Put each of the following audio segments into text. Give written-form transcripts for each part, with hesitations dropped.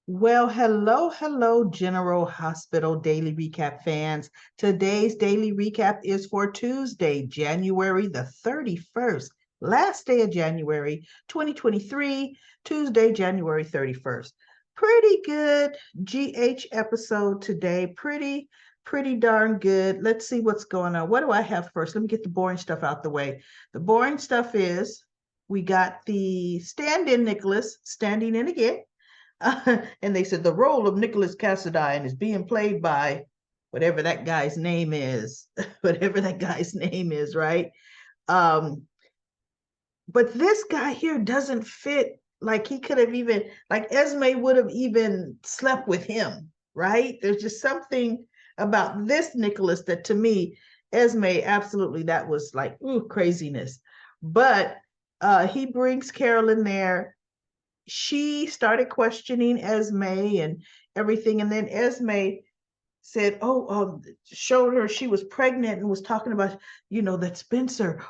Well, hello, General Hospital Daily Recap fans. Today's daily recap is for Tuesday, January the 31st, last day of January 2023, Tuesday, January 31st. Pretty good GH episode today. Pretty darn good. Let's see what's going on. What do I have first? Let me get the boring stuff out the way. The boring stuff is we got the stand-in Nicholas standing in again. And they said the role of Nicholas Cassadine is being played by whatever that guy's name is, whatever that guy's name is, right? Um, but this guy here doesn't fit. Like he could have even, like Esme would have even slept with him, right? There's just something about this Nicholas that to me, Esme, absolutely, that was like, ooh, craziness. But he brings Carol in there. She started questioning Esme and everything. And then Esme said, showed her she was pregnant and was talking about, that Spencer,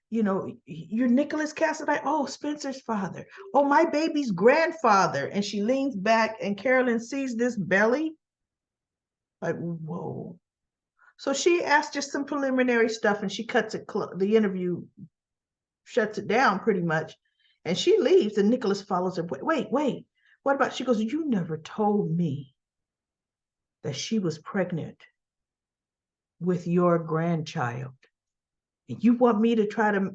you're Nicholas Cassidy. Oh, Spencer's father. Oh, my baby's grandfather. And she leans back and Carolyn sees this belly. Like, whoa. So she asked just some preliminary stuff and she cuts it, the interview shuts it down pretty much. And she leaves and Nicholas follows her. Wait. What about, she goes, you never told me that she was pregnant with your grandchild. And you want me to try to,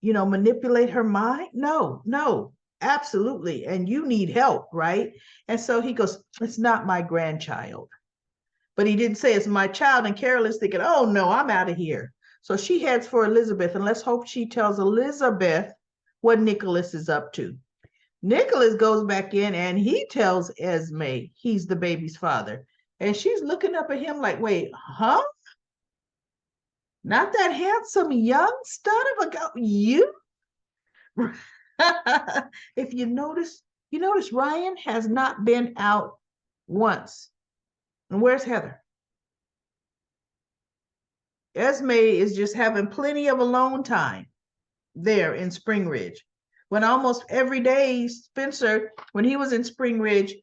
manipulate her mind? No, absolutely. And you need help, right? And so he goes, it's not my grandchild. But he didn't say it's my child. And Carol is thinking, oh no, I'm out of here. So she heads for Elizabeth, and let's hope she tells Elizabeth what Nicholas is up to. Nicholas goes back in and he tells Esme he's the baby's father. And she's looking up at him like, wait, huh? Not that handsome young stud of a guy. You? If you notice Ryan has not been out once. And where's Heather? Esme is just having plenty of alone time there in Spring Ridge. When almost every day, Spencer, when he was in Spring Ridge,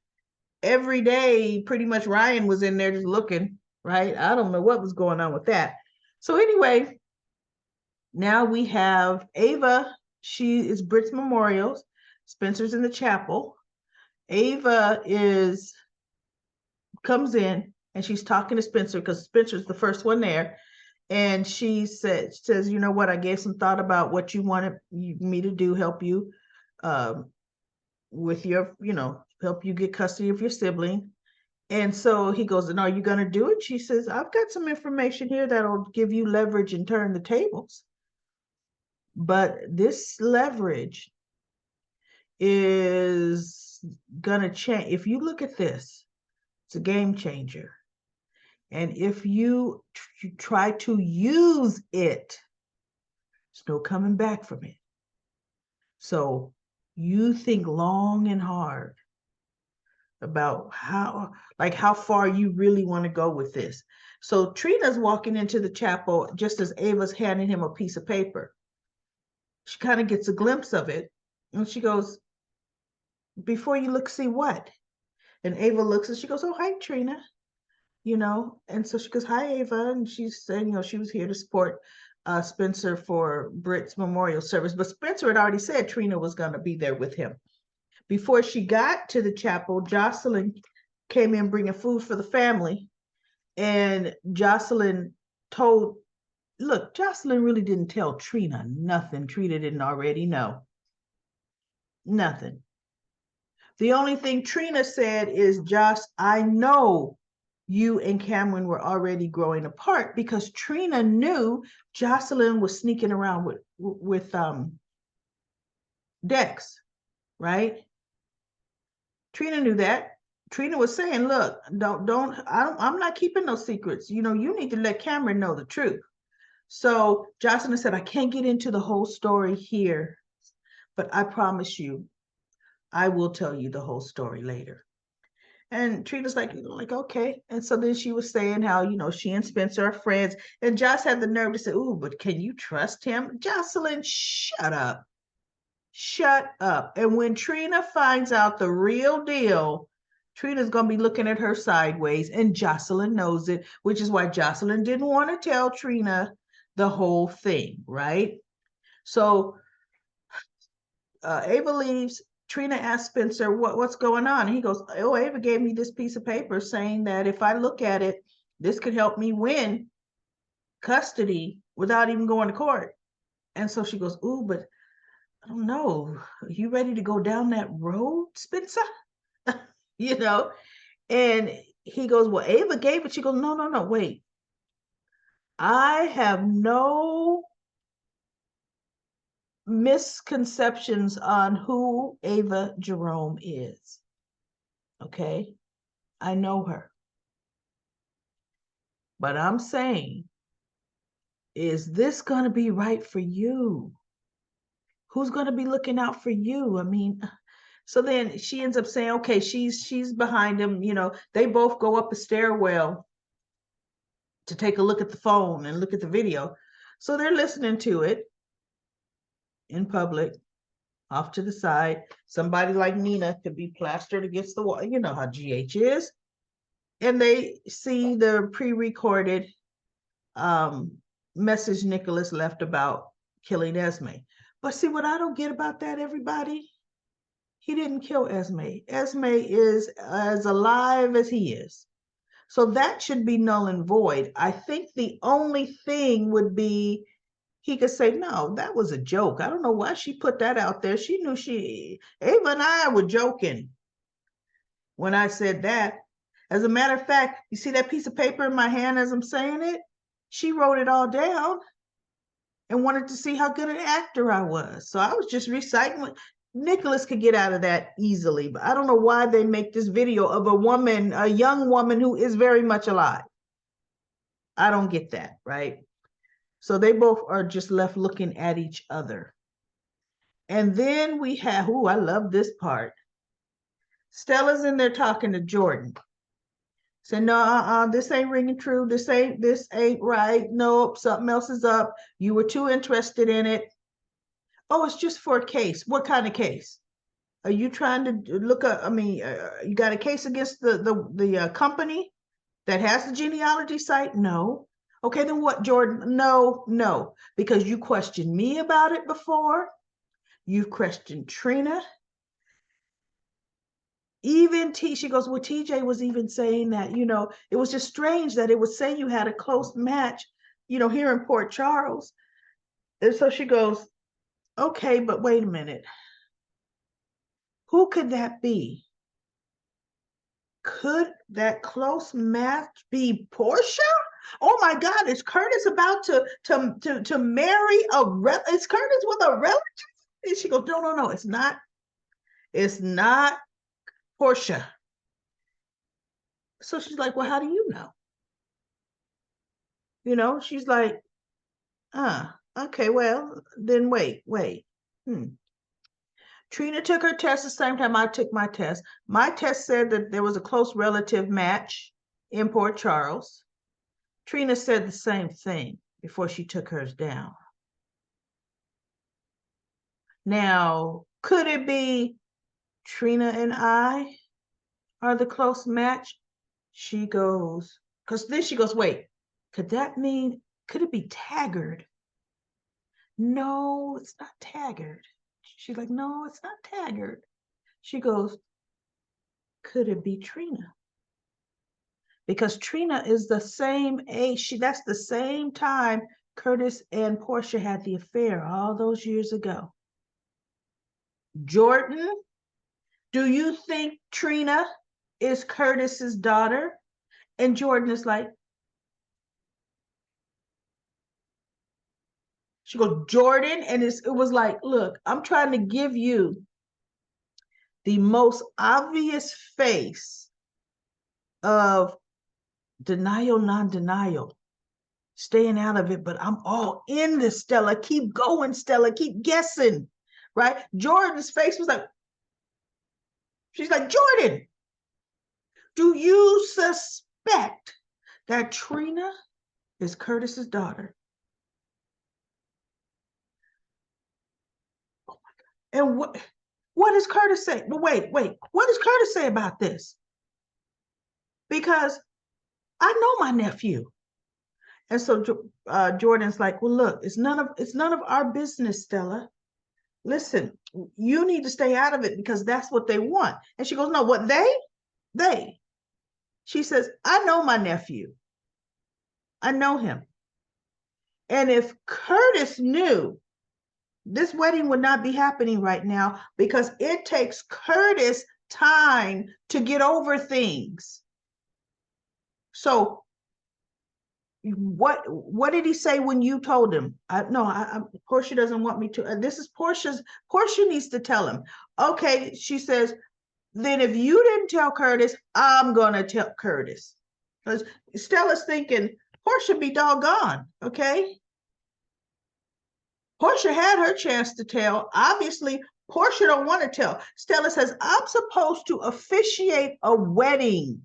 every day, pretty much Ryan was in there just looking, right? I don't know what was going on with that. So anyway, now we have Ava. She is Britt's memorials. Spencer's in the chapel. Ava comes in and she's talking to Spencer because Spencer's the first one there. And she says, you know what, I gave some thought about what you wanted me to do, help you with your, help you get custody of your sibling. And so he goes, and are you going to do it? She says, I've got some information here that'll give you leverage and turn the tables. But this leverage is going to change. If you look at this, it's a game changer. And if you try to use it, there's no coming back from it. So you think long and hard about how far you really want to go with this. So Trina's walking into the chapel just as Ava's handing him a piece of paper. She kind of gets a glimpse of it and she goes, before you look, see what? And Ava looks and she goes, oh, hi, Trina. And so she goes, hi, Ava. And she's saying, she was here to support Spencer for Britt's memorial service. But Spencer had already said Trina was going to be there with him. Before she got to the chapel, Jocelyn came in bringing food for the family. And Jocelyn really didn't tell Trina nothing Trina didn't already know. Nothing. The only thing Trina said is, Josh, I know you and Cameron were already growing apart because Trina knew Jocelyn was sneaking around with Dex, right? Trina knew that. Trina was saying, look, I'm not keeping no secrets. You need to let Cameron know the truth. So Jocelyn said, I can't get into the whole story here, but I promise you, I will tell you the whole story later. And Trina's like, okay. And so then she was saying how, she and Spencer are friends. And Joss had the nerve to say, ooh, but can you trust him? Jocelyn, shut up. Shut up. And when Trina finds out the real deal, Trina's going to be looking at her sideways, and Jocelyn knows it, which is why Jocelyn didn't want to tell Trina the whole thing, right? So Ava leaves. Trina asks Spencer, what's going on? And he goes, oh, Ava gave me this piece of paper saying that if I look at it, this could help me win custody without even going to court. And so she goes, ooh, but I don't know. Are you ready to go down that road, Spencer? You know? And he goes, well, Ava gave it. She goes, no, wait. I have no misconceptions on who Ava Jerome is. Okay? I know her. But I'm saying, is this going to be right for you? Who's going to be looking out for you? I mean, so then she ends up saying, okay, she's behind him. You know, they both go up a stairwell to take a look at the phone and look at the video. So they're listening to it in public, off to the side. Somebody like Nina could be plastered against the wall. You know how GH is. And they see the pre-recorded message Nicholas left about killing Esme. But see, what I don't get about that, everybody, he didn't kill Esme. Esme is as alive as he is. So that should be null and void. I think the only thing would be he could say, no, that was a joke. I don't know why she put that out there. She knew Ava and I were joking when I said that. As a matter of fact, you see that piece of paper in my hand as I'm saying it? She wrote it all down and wanted to see how good an actor I was. So I was just reciting. Nicholas could get out of that easily, but I don't know why they make this video of a woman, a young woman who is very much alive. I don't get that, right? So they both are just left looking at each other. And then we have, I love this part. Stella's in there talking to Jordan. Said, no, this ain't ringing true. This ain't right. Nope, something else is up. You were too interested in it. Oh, it's just for a case. What kind of case? Are you trying to look up? I mean, you got a case against the company that has the genealogy site? No. Okay, then what, Jordan? No, because you questioned me about it before. You've questioned Trina. Even she goes, well, TJ was even saying that, you know, it was just strange that it would say you had a close match, you know, here in Port Charles. And so she goes, okay, but wait a minute. Who could that be? Could that close match be Portia? Oh my God, is Curtis about to marry is Curtis with a relative? And she goes, no, it's not. It's not Portia. So she's like, well, how do you know? You know, she's like, okay, well, then wait. Trina took her test the same time I took my test. My test said that there was a close relative match in Port Charles. Trina said the same thing before she took hers down. Now, could it be Trina and I are the close match? She goes, because then she goes, wait, could it be Taggart? No, it's not Taggart. She's like, no, it's not Taggart. She goes, could it be Trina? Because Trina is the same age. That's the same time Curtis and Portia had the affair all those years ago. Jordan, do you think Trina is Curtis's daughter? And Jordan is like, she goes, Jordan, and it was like, look, I'm trying to give you the most obvious face of denial, non-denial, staying out of it, but I'm all in this, Stella. Keep going, Stella. Keep guessing, right? Jordan's face was like, she's like, Jordan, do you suspect that Trina is Curtis's daughter? Oh my God. And what does Curtis say? But wait, what does Curtis say about this? because I know my nephew. And so Jordan's like, well, look, it's none of our business, Stella. Listen, you need to stay out of it because that's what they want. And she goes, no, what they. She says, I know my nephew. I know him. And if Curtis knew, this wedding would not be happening right now because it takes Curtis time to get over things. So what did he say when you told him? Portia doesn't want me to. This is Portia needs to tell him. Okay, she says, then if you didn't tell Curtis, I'm gonna tell Curtis. Because Stella's thinking, Portia be doggone, okay? Portia had her chance to tell. Obviously, Portia don't want to tell. Stella says, I'm supposed to officiate a wedding.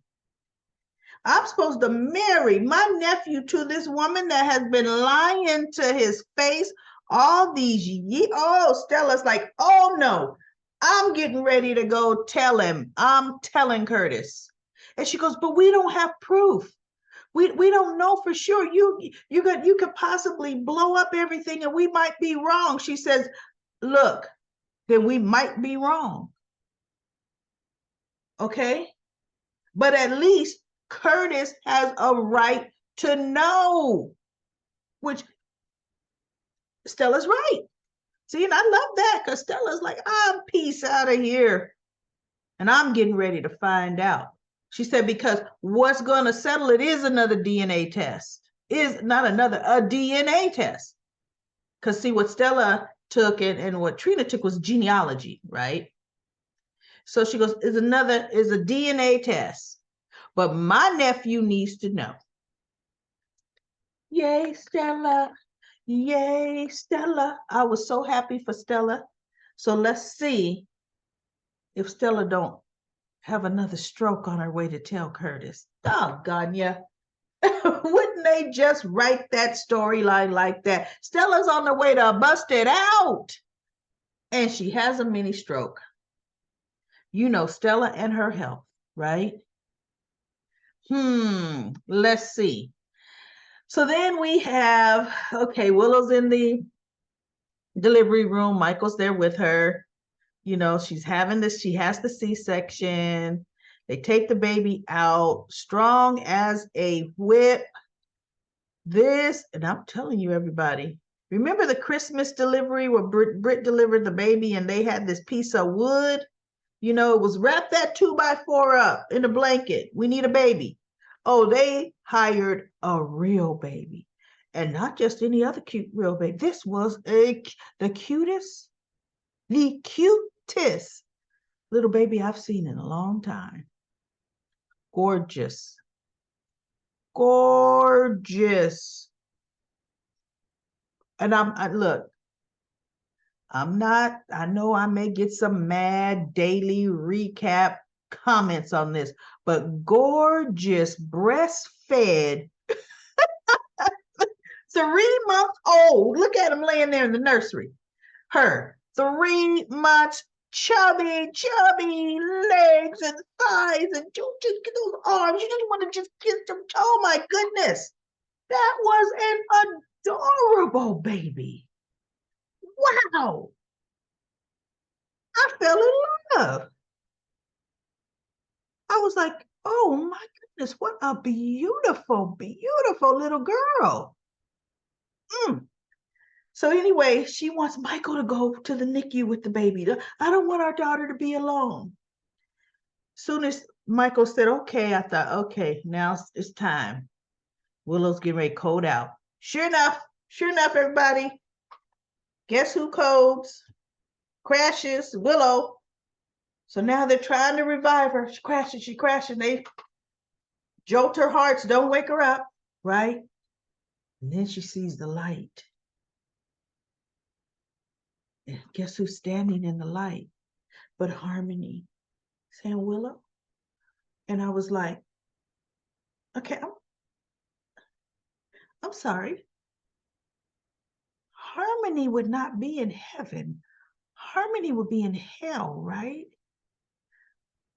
I'm supposed to marry my nephew to this woman that has been lying to his face all these years. Oh, Stella's like, oh no, I'm getting ready to go tell him. I'm telling Curtis. And she goes, but we don't have proof. We don't know for sure. You could possibly blow up everything and we might be wrong. She says, look, then we might be wrong. Okay? But at least Curtis has a right to know, which Stella's right. See, and I love that because Stella's like, I'm peace out of here. And I'm getting ready to find out. She said, because what's going to settle it is another DNA test. Is not another, a DNA test. Because see, what Stella took and what Trina took was genealogy, right? So she goes, is a DNA test. But my nephew needs to know. Yay, Stella. Yay, Stella. I was so happy for Stella. So let's see if Stella don't have another stroke on her way to tell Curtis. Doggone ya. Wouldn't they just write that storyline like that? Stella's on the way to bust it out. And she has a mini stroke. You know, Stella and her health, right? Let's see. So then we have, okay, Willow's in the delivery room. Michael's there with her. You know, she has the C-section. They take the baby out, strong as a whip. And I'm telling you, everybody, remember the Christmas delivery where Britt delivered the baby and they had this piece of wood? You know, it was wrap that 2x4 up in a blanket. We need a baby. Oh, they hired a real baby and not just any other cute real baby. This was the cutest little baby I've seen in a long time. Gorgeous. Gorgeous. And look, I know I may get some mad daily recap comments on this, but gorgeous, breastfed, 3 months old. Look at him laying there in the nursery. Her 3 months, chubby legs and thighs, and you just get those arms. You just want to just kiss them. Oh my goodness. That was an adorable baby. Wow. I fell in love. I was like, oh my goodness, what a beautiful, beautiful little girl. So anyway, she wants Michael to go to the NICU with the baby. I don't want our daughter to be alone. Soon as Michael said, okay, I thought, okay, now it's time. Willow's getting ready to code out. Sure enough, everybody. Guess who codes? Crashes, Willow. So now they're trying to revive her. She crashes. They jolt her hearts, don't wake her up, right? And then she sees the light. And guess who's standing in the light? But Harmony, saying, Willow. And I was like, okay, I'm sorry. Harmony would not be in heaven. Harmony would be in hell, right?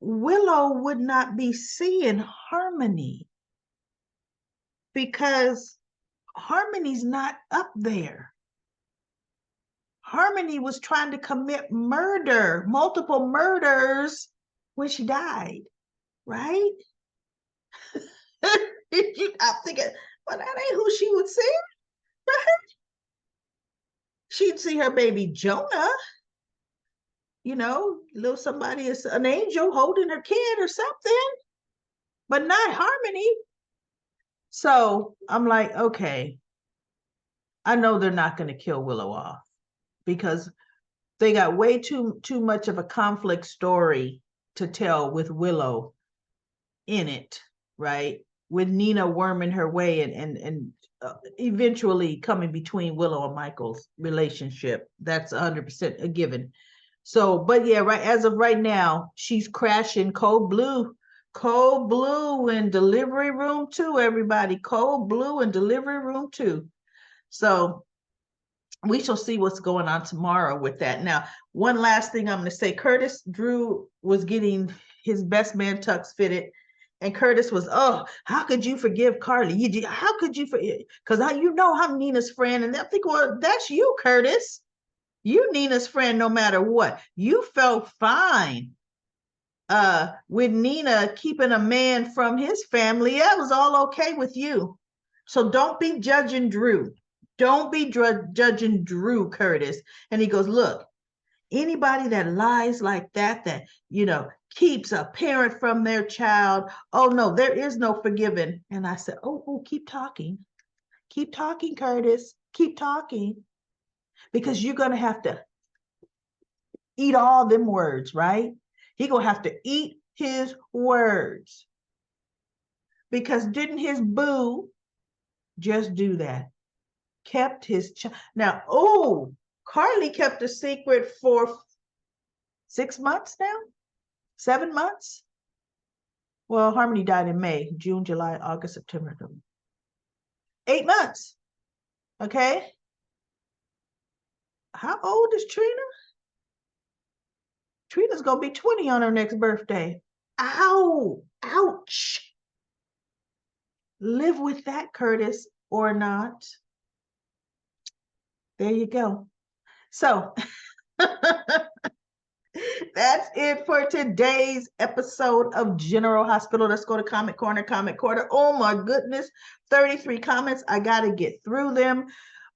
Willow would not be seeing Harmony because Harmony's not up there. Harmony was trying to commit murder, multiple murders when she died, right? I'm thinking, well, that ain't who she would see, right? She'd see her baby Jonah, little somebody is an angel holding her kid or something, but not Harmony. So I'm like, okay, I know they're not going to kill Willow off because they got way too much of a conflict story to tell with Willow in it, right? With Nina worming her way and eventually coming between Willow and Michael's relationship. That's 100% a given. So, but yeah, right as of right now, she's crashing cold blue in delivery room 2, everybody. Cold blue in delivery room 2. So we shall see what's going on tomorrow with that. Now, one last thing I'm going to say, Curtis Drew was getting his best man tux fitted, and Curtis was, oh, how could you forgive Carly? How could you forgive? Because I'm Nina's friend, and I think, well, that's you, Curtis. You Nina's friend no matter what. You felt fine with Nina keeping a man from his family. That was all okay with you. So don't be judging Drew. Don't be judging Drew, Curtis. And he goes, look, anybody that lies like that, keeps a parent from their child, oh no, there is no forgiving. And I said, oh, keep talking. Keep talking, Curtis. Keep talking. Because you're going to have to eat all them words, right? He going to have to eat his words. Because didn't his boo just do that? Kept his now, Carly kept a secret for 6 months now? 7 months? Well, Harmony died in May, June, July, August, September. 8 months. Okay. How old is Trina? Trina's going to be 20 on her next birthday. Ow! Ouch! Live with that, Curtis, or not. There you go. So that's it for today's episode of General Hospital. Let's go to comment corner. Oh my goodness, 33 comments. I got to get through them.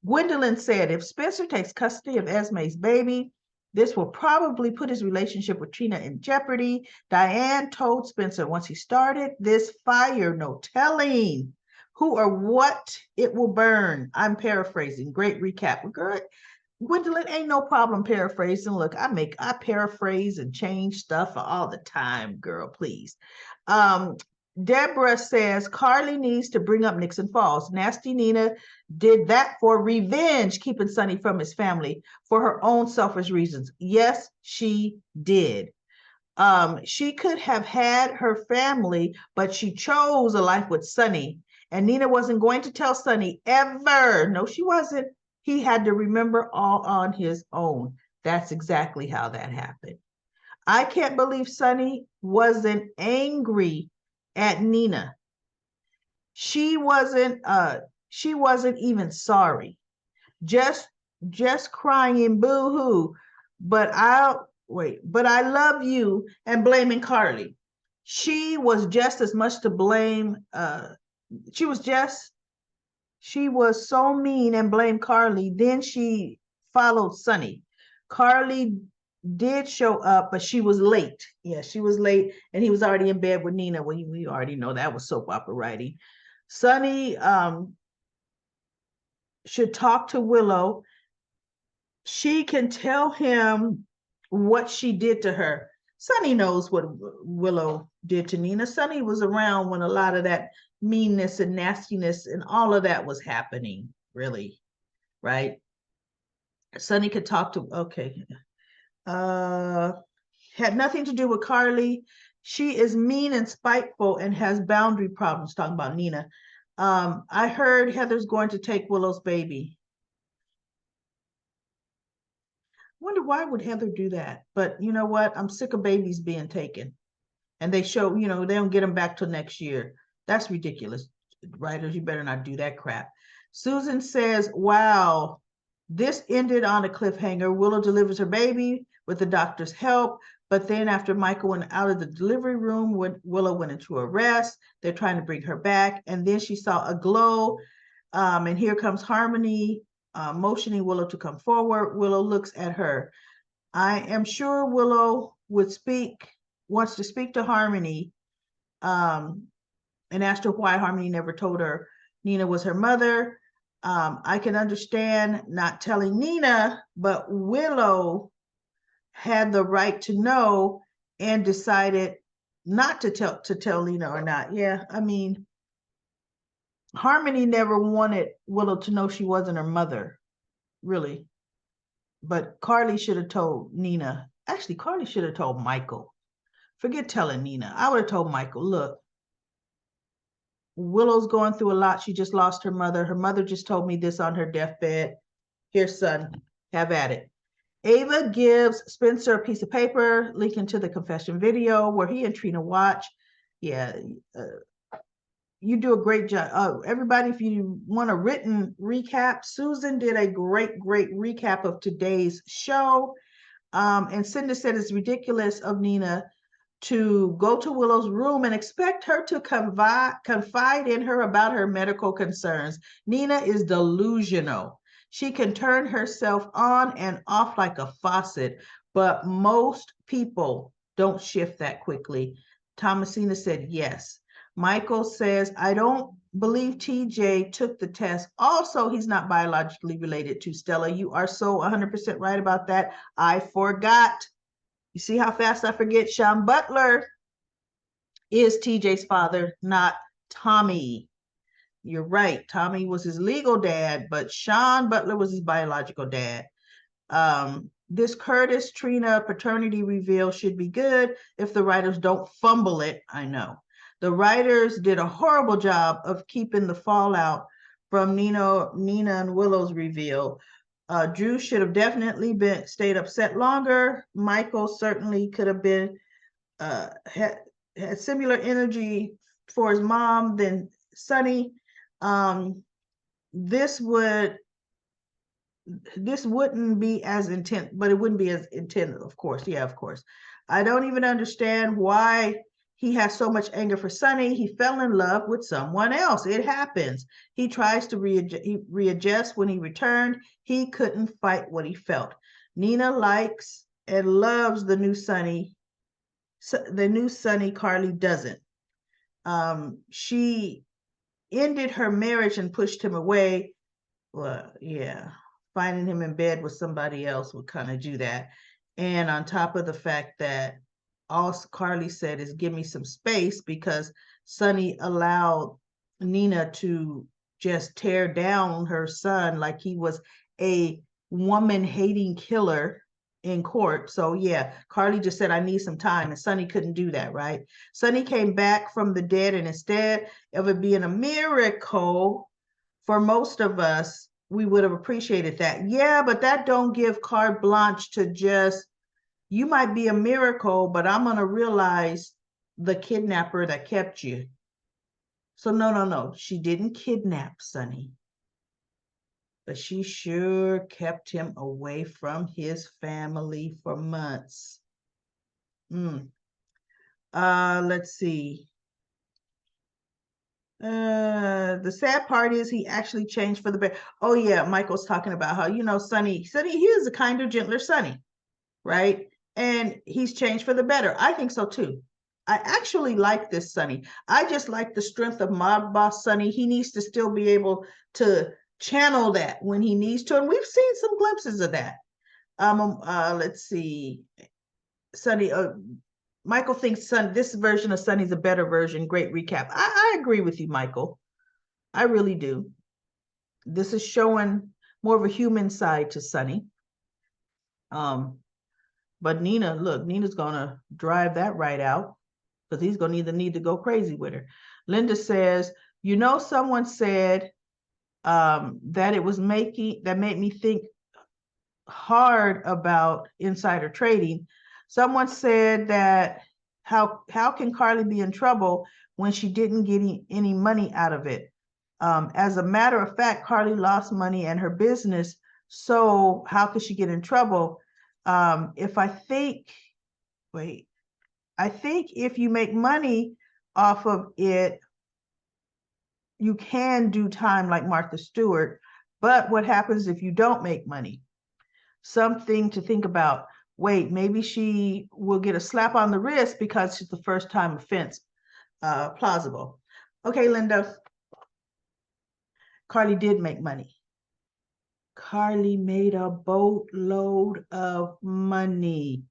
Gwendolyn said, if Spencer takes custody of Esme's baby, this will probably put his relationship with Trina in jeopardy. Diane told Spencer once he started this fire, no telling who or what it will burn. I'm paraphrasing. Great recap. Girl, Gwendolyn, ain't no problem paraphrasing. Look, I paraphrase and change stuff all the time, girl, please. Deborah says Carly needs to bring up Nixon Falls. Nasty Nina did that for revenge, keeping Sonny from his family for her own selfish reasons. Yes, she did. She could have had her family, but she chose a life with Sonny. And Nina wasn't going to tell Sonny ever. No, she wasn't. He had to remember all on his own. That's exactly how that happened. I can't believe Sonny wasn't angry at Nina. She wasn't even sorry. Just crying boo-hoo. But I love you and blaming Carly. She was just as much to blame. She was so mean and blamed Carly. Then she followed Sonny. Carly did show up, but she was late. Yeah, she was late, and he was already in bed with Nina. Well, we already know that was soap opera writing. Sonny should talk to Willow. She can tell him what she did to her. Sonny knows what Willow did to Nina. Sonny was around when a lot of that meanness and nastiness and all of that was happening, really, right? Sonny could talk to, okay. Had nothing to do with Carly. She is mean and spiteful and has boundary problems, talking about Nina. I heard Heather's going to take Willow's baby. Wonder why would Heather do that? But you know what? I'm sick of babies being taken. And they show, you know, they don't get them back till next year. That's ridiculous. Writers, you better not do that crap. Susan says, wow, this ended on a cliffhanger. Willow delivers her baby with the doctor's help. But then after Michael went out of the delivery room, Willow went into a rest. They're trying to bring her back. And then she saw a glow. And here comes Harmony, motioning Willow to come forward. Willow looks at her. I am sure Willow wants to speak to Harmony, and asked her why Harmony never told her Nina was her mother. I can understand not telling Nina, but Willow had the right to know and decided not to tell Nina or not. Yeah, I mean, Harmony never wanted Willow to know she wasn't her mother, really. But Carly should have told Nina. Actually, Carly should have told Michael. Forget telling Nina. I would have told Michael, look, Willow's going through a lot. She just lost her mother. Her mother just told me this on her deathbed. Here, son, have at it. Ava gives Spencer a piece of paper linking to the confession video where he and Trina watch. Yeah, you do a great job. Everybody, if you want a written recap, Susan did a great recap of today's show. And Cindy said it's ridiculous of Nina to go to Willow's room and expect her to confide in her about her medical concerns. Nina is delusional. She can turn herself on and off like a faucet, but most people don't shift that quickly. Thomasina said yes. Michael says, I don't believe TJ took the test. Also, he's not biologically related to Stella. You are so 100% right about that. I forgot. You see how fast I forget? Sean Butler is TJ's father, not Tommy. You're right. Tommy was his legal dad, but Sean Butler was his biological dad. This Curtis Trina paternity reveal should be good if the writers don't fumble it. I know. The writers did a horrible job of keeping the fallout from Nina and Willow's reveal. Drew should have definitely stayed upset longer. Michael certainly could have been had similar energy for his mom than Sonny. This wouldn't be as intense, but it wouldn't be as intense, of course. Yeah, of course. I don't even understand why he has so much anger for Sonny. He fell in love with someone else. It happens. He tries to readjust when he returned. He couldn't fight what he felt. Nina likes and loves the new Sonny. The new Sonny, Carly doesn't. She ended her marriage and pushed him away. Well, yeah, finding him in bed with somebody else would kind of do that. And on top of the fact that all Carly said is give me some space because Sonny allowed Nina to just tear down her son like he was a woman-hating killer in court. So yeah, Carly just said, I need some time, and Sonny couldn't do that, right? Sonny came back from the dead, and instead of it being a miracle for most of us, we would have appreciated that. Yeah, but that don't give carte blanche to just, you might be a miracle, but I'm going to realize the kidnapper that kept you. So no, she didn't kidnap Sonny, but she sure kept him away from his family for months. Let's see. The sad part is he actually changed for the better. Oh yeah, Michael's talking about how, you know, Sonny, he is a kinder, gentler Sonny, right? And he's changed for the better. I think so too. I actually like this Sonny. I just like the strength of mob boss Sonny. He needs to still be able to channel that when he needs to, and we've seen some glimpses of that. Let's see. Sonny, Michael thinks this version of Sonny's a better version. Great recap. I agree with you, Michael. I really do. This is showing more of a human side to Sonny. But Nina, look, Nina's gonna drive that right out because he's gonna either need to go crazy with her. Linda says, you know, someone said that it was made me think hard about insider trading. Someone said that how can Carly be in trouble when she didn't get any money out of it? As a matter of fact, Carly lost money and her business. So how could she get in trouble? If I think, wait, I think if you make money off of it, you can do time like Martha Stewart. But what happens if you don't make money? Something to think about. Wait, maybe she will get a slap on the wrist because it's the first time offense plausible. Okay, Linda. Carly did make money. Carly made a boatload of money.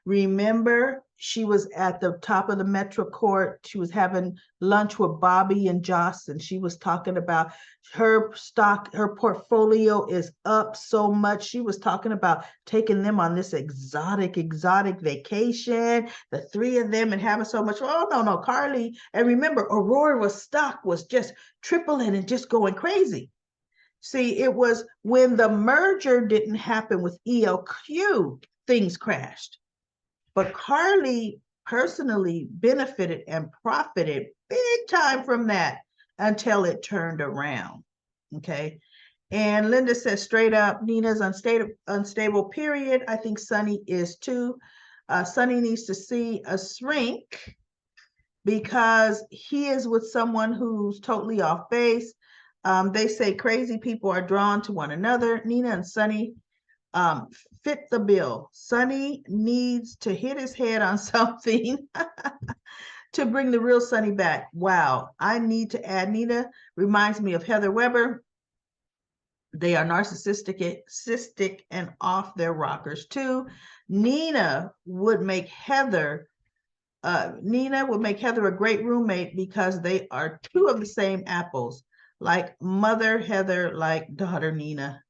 Remember, she was at the top of the Metro Court. She was having lunch with Bobby and Joss, and she was talking about her stock, her portfolio is up so much. She was talking about taking them on this exotic vacation, the three of them, and having so much. Oh, no, Carly. And remember, Aurora's stock was just tripling and just going crazy. See, it was when the merger didn't happen with ELQ, things crashed. But Carly personally benefited and profited big time from that until it turned around. Okay. And Linda says straight up, Nina's unstable, period. I think Sonny is too. Sonny needs to see a shrink because he is with someone who's totally off base. They say crazy people are drawn to one another. Nina and Sonny fit the bill. Sonny needs to hit his head on something to bring the real Sonny back. Wow. I need to add, Nina reminds me of Heather Weber. They are narcissistic and off their rockers too. Nina would make Heather a great roommate because they are two of the same apples, like mother Heather, like daughter Nina.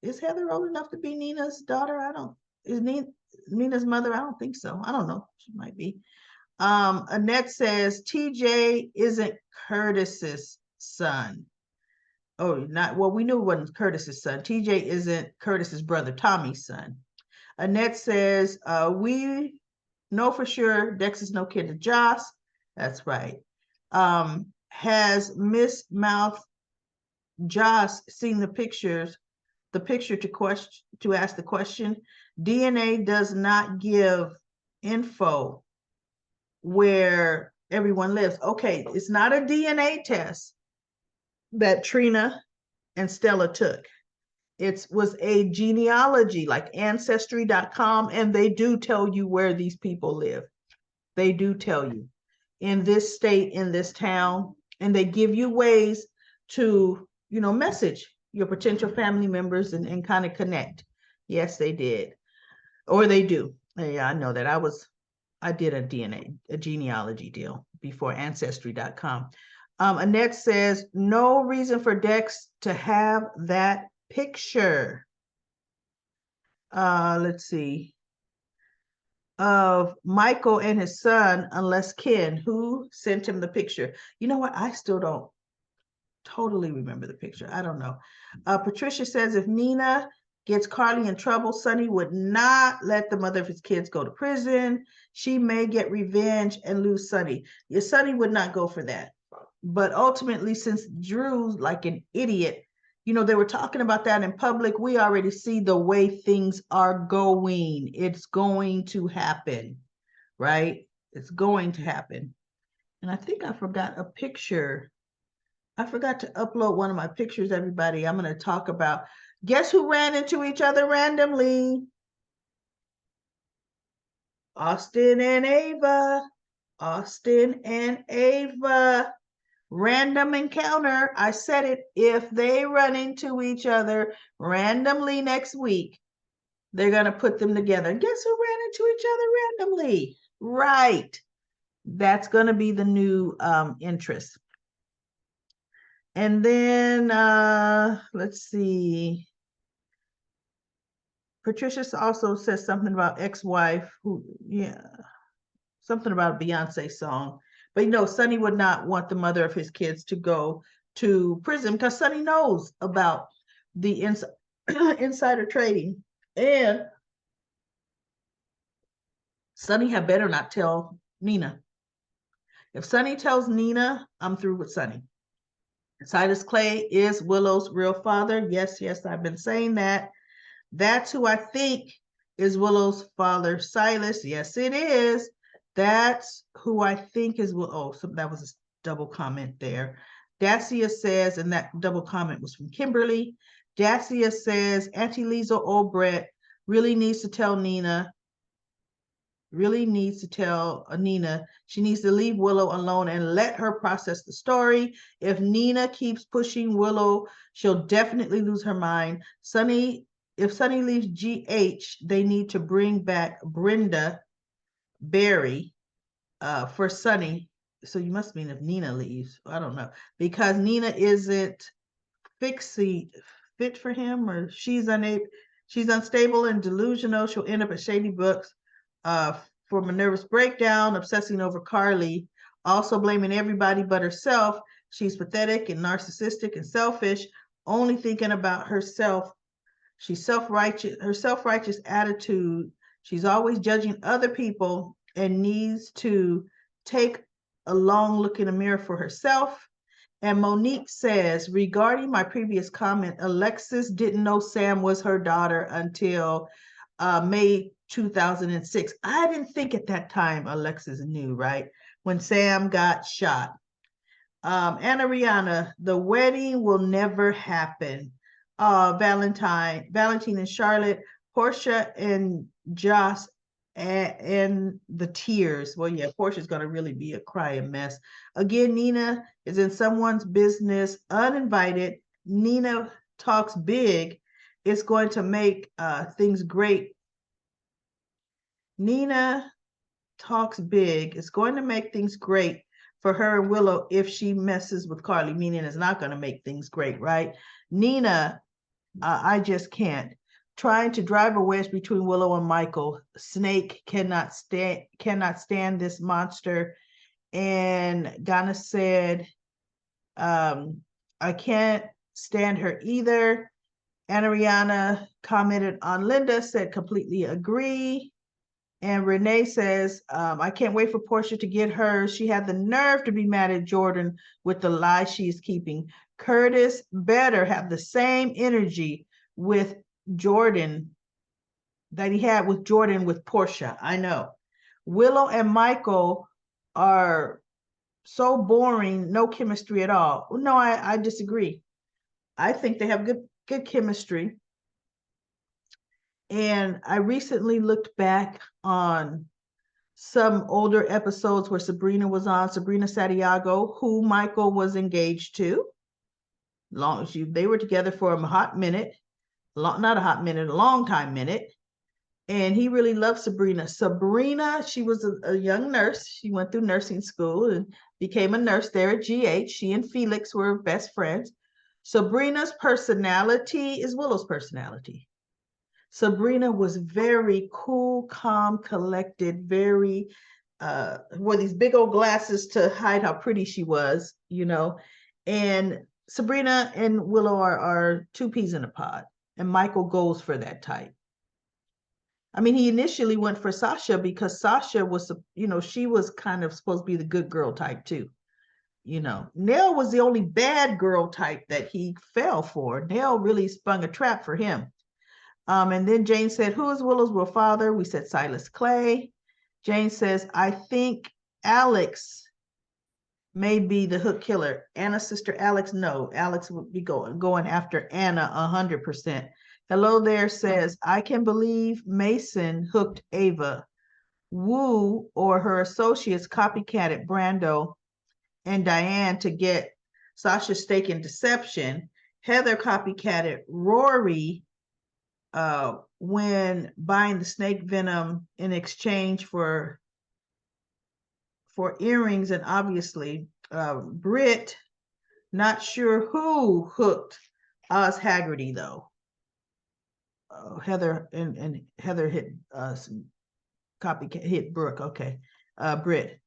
Is Heather old enough to be Nina's daughter? Is Nina's mother? I don't think so. I don't know. She might be. Annette says TJ isn't Curtis's son. Oh, not well. We knew it wasn't Curtis's son. TJ isn't Curtis's brother Tommy's son. Annette says we know for sure Dex is no kid to Joss. That's right. Has Miss Mouth Joss seen the picture to ask the question? DNA does not give info where everyone lives. Okay, it's not a DNA test that Trina and Stella took. It was a genealogy like ancestry.com, and they do tell you where these people live. They do tell you in this state, in this town, and they give you ways to, message your potential family members and kind of connect. Yes, they did. Or they do. Yeah, I know that. I did a genealogy deal before ancestry.com. Annette says, no reason for Dex to have that picture. Let's see. Of Michael and his son, unless Ken, who sent him the picture. You know what? I still don't totally remember the picture. I don't know. Patricia says if Nina gets Carly in trouble, Sonny would not let the mother of his kids go to prison. She may get revenge and lose Sonny. Your Sonny would not go for that. But ultimately, since Drew's like an idiot, they were talking about that in public. We already see the way things are going. It's going to happen, right? It's going to happen. And I think I forgot a picture. I forgot to upload one of my pictures, everybody. I'm going to talk about, guess who ran into each other randomly? Austin and Ava. Austin and Ava. Random encounter. I said it. If they run into each other randomly next week, they're going to put them together. And guess who ran into each other randomly? Right. That's going to be the new interest. And then let's see. Patricia also says something about ex-wife something about a Beyonce song. But Sonny would not want the mother of his kids to go to prison because Sonny knows about the insider trading. And Sonny had better not tell Nina. If Sonny tells Nina, I'm through with Sonny. Silas Clay is Willow's real father. Yes, yes, I've been saying that. That's who I think is Willow's father, Silas. Yes, it is. That's who I think is Will. Oh, so that was a double comment there. Dacia says, and that double comment was from Kimberly. Dacia says, Auntie Liesl Obrecht really needs to tell Nina she needs to leave Willow alone and let her process the story. If Nina keeps pushing Willow, she'll definitely lose her mind. If Sonny leaves GH, they need to bring back Brenda Barry for Sonny. So you must mean if Nina leaves. I don't know. Because Nina isn't fit for him, or she's unstable and delusional. She'll end up at Shady Books for a nervous breakdown, obsessing over Carly, also blaming everybody but herself. She's pathetic and narcissistic and selfish, only thinking about herself. She's her self-righteous attitude. She's always judging other people and needs to take a long look in the mirror for herself. And Monique says, regarding my previous comment, Alexis didn't know Sam was her daughter until May 2006. I didn't think at that time Alexis knew, right? When Sam got shot. Anna Rihanna, the wedding will never happen. Valentine and Charlotte, Portia and Joss, and the tears. Well, yeah, Portia's going to really be a crying mess. Again, Nina is in someone's business, uninvited. Nina talks big. It's going to make things great. Nina talks big. It's going to make things great for her and Willow if she messes with Carly, meaning it's not going to make things great, right? Nina, I just can't. Trying to drive a wedge between Willow and Michael. Snake cannot stand this monster. And Ghana said, I can't stand her either. Anna Rihanna commented on Linda, said completely agree. And Renee says, I can't wait for Portia to get hers. She had the nerve to be mad at Jordan with the lie she is keeping. Curtis better have the same energy with Jordan that he had with Jordan with Portia. I know. Willow and Michael are so boring, no chemistry at all. No, I disagree. I think they have good chemistry. And I recently looked back on some older episodes where Sabrina was on, Sabrina Santiago, who Michael was engaged to. They were together for a hot minute, a long time minute. And he really loved Sabrina. Sabrina, she was a young nurse. She went through nursing school and became a nurse there at GH. She and Felix were best friends. Sabrina's personality is Willow's personality. Sabrina was very cool, calm, collected, very, wore these big old glasses to hide how pretty she was, you know. And Sabrina and Willow are two peas in a pod, and Michael goes for that type. I mean, he initially went for Sasha because Sasha was, she was kind of supposed to be the good girl type too. Nell was the only bad girl type that he fell for. Nell really spun a trap for him. And then Jane said, who is Willow's real father? We said Silas Clay. Jane says, I think Alex may be the hook killer. Anna's sister Alex, no. Alex would be going after Anna 100%. Hello there says, I can believe Mason hooked Ava. Wu or her associates copycatted Brando and Diane to get Sasha's stake in deception. Heather copycatted Rory when buying the snake venom in exchange for earrings, and obviously Britt, not sure who hooked Oz Haggerty though. Heather and Heather hit some copycat hit Brooke. Okay, Britt.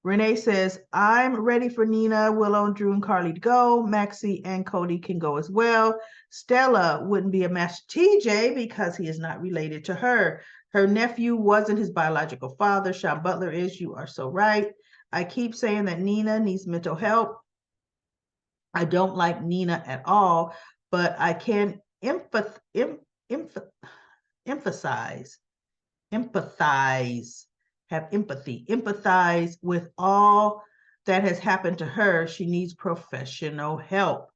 Renee says, I'm ready for Nina, Willow, Drew, and Carly to go. Maxie and Cody can go as well. Stella wouldn't be a match to TJ because he is not related to her. Her nephew wasn't his biological father. Sean Butler is. You are so right. I keep saying that Nina needs mental help. I don't like Nina at all, but I can emphasize, have empathy, empathize with all that has happened to her. She needs professional help.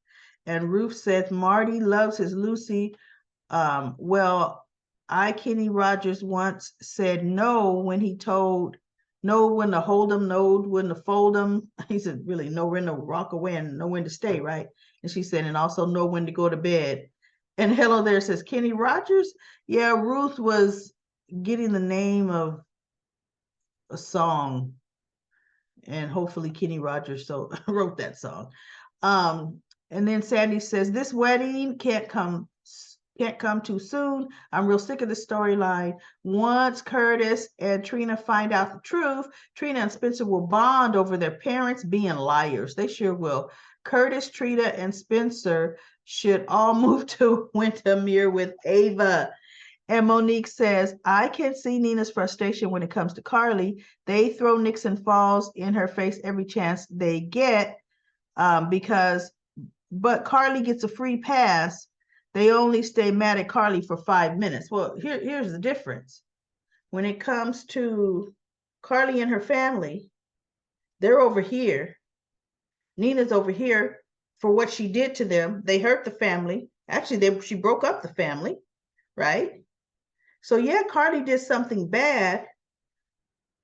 And Ruth says Marty loves his Lucy. Well, Kenny Rogers once said no when he told know when to hold them, know when to fold them. He said, really, know when to rock away and know when to stay, right? And she said, and also know when to go to bed. And Hello There says, Kenny Rogers? Yeah, Ruth was getting the name of a song, and hopefully Kenny Rogers wrote that song. And then Sandy says, this wedding can't come too soon. I'm real sick of the storyline. Once Curtis and Trina find out the truth, Trina and Spencer will bond over their parents being liars. They sure will. Curtis, Trina, and Spencer should all move to Windermere with Ava. And Monique says, I can see Nina's frustration when it comes to Carly. They throw Nixon Falls in her face every chance they get but Carly gets a free pass. They only stay mad at Carly for 5 minutes. Well, here's the difference. When it comes to Carly and her family, they're over here. Nina's over here for what she did to them. They hurt the family. Actually, she broke up the family, right? So yeah, Carly did something bad,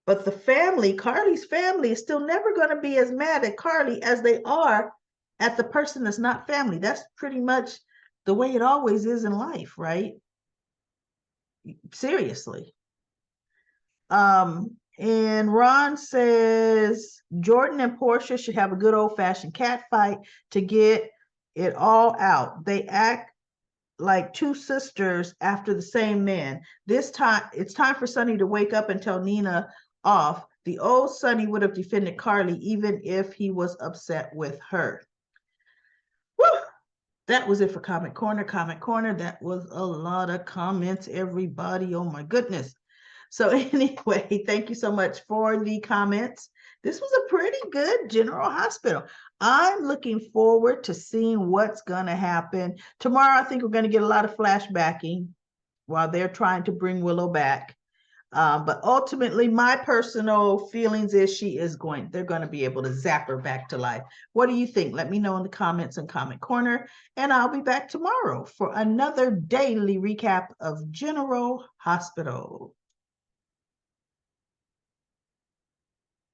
but the family, Carly's family, is still never going to be as mad at Carly as they are at the person that's not family. That's pretty much the way it always is in life, right? Seriously. And Ron says Jordan and Portia should have a good old-fashioned cat fight to get it all out. They act like two sisters after the same man. This time, it's time for Sonny to wake up and tell Nina off. The old Sonny would have defended Carly even if he was upset with her. Woo! That was it for Comment Corner. Comment Corner, that was a lot of comments, everybody. Oh my goodness. So anyway, thank you so much for the comments. This was a pretty good General Hospital. I'm looking forward to seeing what's going to happen. Tomorrow, I think we're going to get a lot of flashbacking while they're trying to bring Willow back. But ultimately, my personal feelings is they're going to be able to zap her back to life. What do you think? Let me know in the comments and Comment Corner. And I'll be back tomorrow for another daily recap of General Hospital.